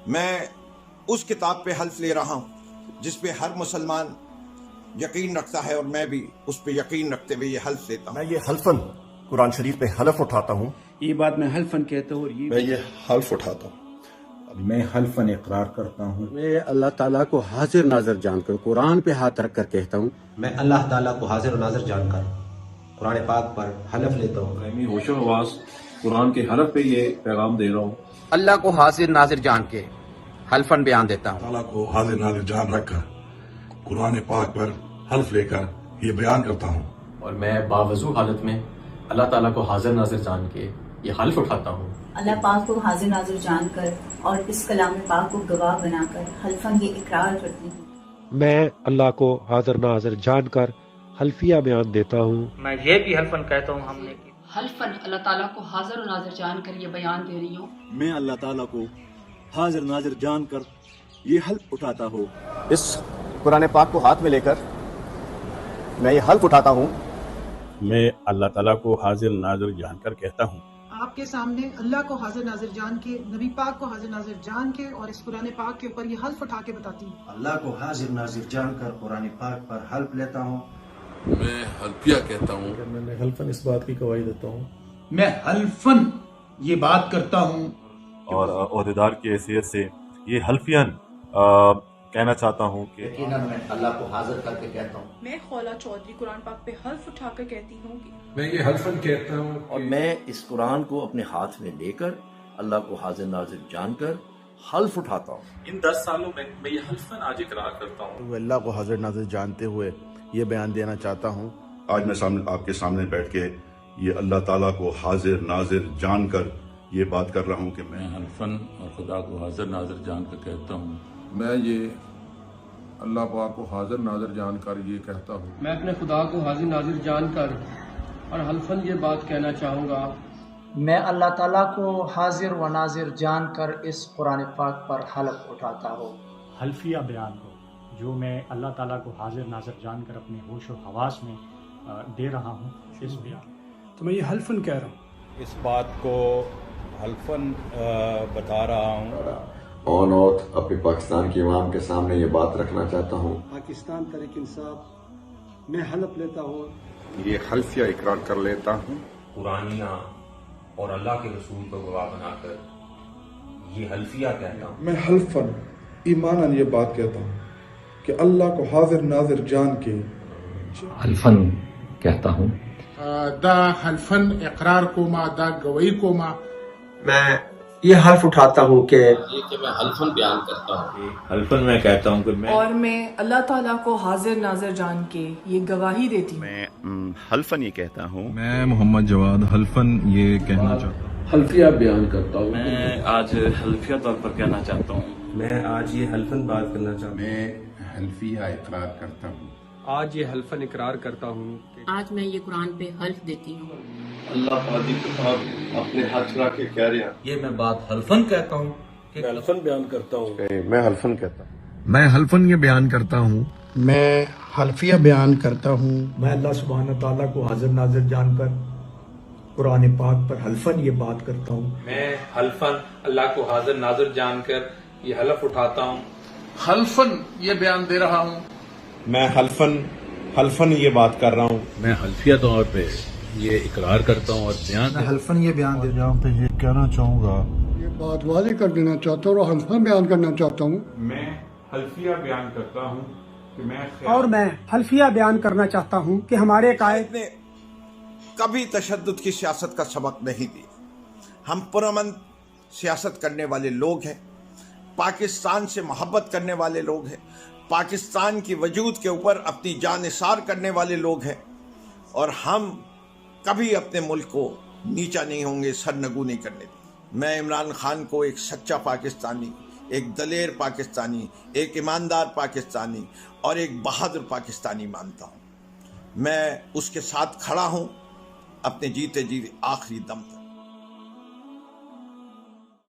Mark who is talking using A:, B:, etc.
A: میں اس کتاب پہ حلف لے رہا ہوں جس پہ ہر مسلمان یقین رکھتا ہے، اور میں بھی اس پہ یقین رکھتے ہوئے یہ حلف لیتا ہوں۔
B: میں یہ حلفاً قرآن شریف پہ حلف اٹھاتا ہوں،
C: یہ بات میں حلفاً کہتا ہوں، اور
D: میں یہ حلف اٹھاتا ہوں،
E: میں حلفاً اقرار کرتا ہوں،
F: میں اللہ تعالیٰ کو حاضر ناظر جان کر قرآن پہ ہاتھ رکھ کر کہتا ہوں،
G: میں اللہ تعالیٰ کو حاضر و ناظر جان کر قرآن پاک پر حلف لیتا ہوں۔
H: میں ہوش و حواس قرآن کے حرف پہ یہ پیغام دے رہا ہوں۔
I: اللہ کو حاضر ناظر جان کے حلفاً بیان دیتا ہوں۔
D: اللہ کو حاضر ناظر جان رکھ کر قرآن پاک پر حلف لے کر یہ بیان کرتا ہوں،
J: اور میں باوضو حالت میں اللہ تعالیٰ کو حاضر ناظر جان کے یہ حلف اٹھاتا ہوں۔
K: اللہ پاک کو حاضر ناظر جان کر اور اس کلام پاک کو گواہ بنا کر حلفاً یہ اقرار کرتی ہوں۔
L: میں اللہ کو حاضر ناظر جان کر حلفیہ بیان دیتا ہوں۔
M: میں یہ بھی حلفاً کہتا ہوں ہم نے
N: حلفاً اللہ تعالیٰ کو حاضر و ناظر جان کر یہ بیان دے رہی ہوں۔
O: میں اللہ تعالیٰ کو حاضر ناظر جان کر یہ حلف اٹھاتا ہوں۔
B: اس قرآن پاک کو ہاتھ میں لے کر میں یہ حلف اٹھاتا ہوں،
E: میں اللہ تعالیٰ کو حاضر ناظر جان کر کہتا ہوں۔
P: آپ کے سامنے اللہ کو حاضر ناظر جان کے، نبی پاک کو حاضر ناظر جان کے اور اس قرآن پاک کے اوپر یہ حلف اٹھا کے بتاتی ہوں۔
G: اللہ کو حاضر ناظر جان کر قرآن پاک پر حلف لیتا ہوں۔
D: میں حلفیہ کہتا ہوں،
C: میں حلفاً اس بات کی گواہی دیتا ہوں۔ میں حلفاً یہ بات کرتا ہوں،
Q: اور عہدیدار کی حیثیت سے یہ حلفیاً کہنا چاہتا ہوں کہ
G: یقیناً میں اللہ کو حاضر کر کے کہتا ہوں۔
P: میں خولا چودھری قرآن پاک پہ حلف اٹھا کر کہتی ہوں کہ
D: میں یہ حلفاً کہتا ہوں،
B: اور میں اس قرآن کو اپنے ہاتھ میں لے کر اللہ کو حاضر ناظر جان کر حلف اٹھاتا ہوں۔
H: ان 10 سالوں میں میں یہ حلفاً آج اقرار کرتا ہوں۔
O: اللہ کو حاضر ناظر جانتے ہوئے یہ بیان دینا چاہتا ہوں۔
D: آج میں آپ کے سامنے بیٹھ کے یہ اللہ تعالیٰ کو حاضر ناظر جان کر یہ بات کر رہا ہوں کہ میں
H: حلفاً اور خدا کو حاضر ناظر جان کر کہتا ہوں،
D: میں یہ اللہ پاک کو حاضر ناظر جان کر یہ کہتا ہوں،
M: میں اپنے خدا کو حاضر ناظر جان کر اور حلفاً یہ بات کہنا چاہوں گا،
R: میں اللہ تعالیٰ کو حاضر و ناظر جان کر اس قرآن پاک پر حلف اٹھاتا ہوں۔
S: حلفیہ بیان ہو جو میں اللہ تعالیٰ کو حاضر ناظر جان کر اپنے ہوش و حواس میں دے رہا ہوں، اس بیان
C: تو میں یہ حلفاً کہہ رہا ہوں۔
E: اس بات کو حلفاً بتا رہا ہوں۔
T: آن آؤٹ اپنے پاکستان کے عوام کے سامنے یہ بات رکھنا چاہتا ہوں،
O: پاکستان تحریک انصاف میں حلف لیتا ہوں،
D: یہ حلفیہ اقرار کر لیتا ہوں،
J: قرآنیہ اور اللہ کے رسول کو گواہ بنا کر یہ حلفیہ کہتا ہوں۔
D: میں حلفاً ایماناً یہ بات کہتا ہوں کہ اللہ کو حاضر ناظر جان کے
J: حلفاً کہتا ہوں۔
C: دا حلفاً اقرار کو ما دا گواہی کو ما
G: میں یہ حلف اٹھاتا ہوں کہ
J: میں حلفاً بیان کرتا ہوں۔
E: حلفاً میں کہتا ہوں کہ
P: اور میں اللہ تعالیٰ کو حاضر ناظر جان کے یہ گواہی دیتی ہوں۔
B: میں حلفاً یہ کہتا ہوں،
D: میں محمد جواد حلفاً یہ کہنا چاہتا ہوں،
J: حلفیہ بیان کرتا ہوں۔
H: میں آج حلفیہ طور پر کہنا چاہتا ہوں۔
G: میں آج یہ حلفاً بات کرنا چاہتا ہوں۔
D: میں حلفیہ اقرار کرتا ہوں،
M: آج یہ حلفاً اقرار کرتا ہوں کہ
N: آج میں یہ قرآن پہ حلف دیتی ہوں۔
T: اللہ پاک کتاب اپنے ہاتھ چلا کے کہہ رہا
J: یہ میں بات حلفاً کہتا ہوں کہ
C: میں حلفاً بیان کرتا ہوں۔
T: میں حلفاً کہتا ہوں،
D: میں حلفاً یہ بیان کرتا ہوں،
O: میں حلفیہ بیان کرتا ہوں،
C: میں اللہ سبحانہ تعالیٰ کو حاضر ناظر جان کر قرآن پاک پر حلفاً یہ بات کرتا ہوں۔
M: میں حلفاً اللہ کو حاضر ناظر جان کر یہ حلف اٹھاتا ہوں۔
C: حلفاً یہ بیان دے رہا ہوں۔
E: میں حلفاً یہ بات کر رہا ہوں۔ میں حلفیہ طور پہ یہ اقرار کرتا ہوں اور بیان
O: حلفاً یہ بیان دے رہا ہوں۔
D: پہ یہ کہنا چاہوں گا،
O: یہ بات واضح کر دینا چاہتا ہوں اور حلفاً بیان کرنا چاہتا ہوں۔
H: میں حلفیہ بیان کرتا ہوں کہ
P: اور میں حلفیہ بیان کرنا چاہتا ہوں کہ ہمارے قائد
A: نے کبھی تشدد کی سیاست کا سبق نہیں دیا۔ ہم پرامن سیاست کرنے والے لوگ ہیں، پاکستان سے محبت کرنے والے لوگ ہیں، پاکستان کی وجود کے اوپر اپنی جان نثار کرنے والے لوگ ہیں، اور ہم کبھی اپنے ملک کو نیچا نہیں ہوں گے، سرنگو نہیں کرنے دیں۔ میں عمران خان کو ایک سچا پاکستانی، ایک دلیر پاکستانی، ایک ایماندار پاکستانی اور ایک بہادر پاکستانی مانتا ہوں۔ میں اس کے ساتھ کھڑا ہوں اپنے جیتے جی آخری دم تک۔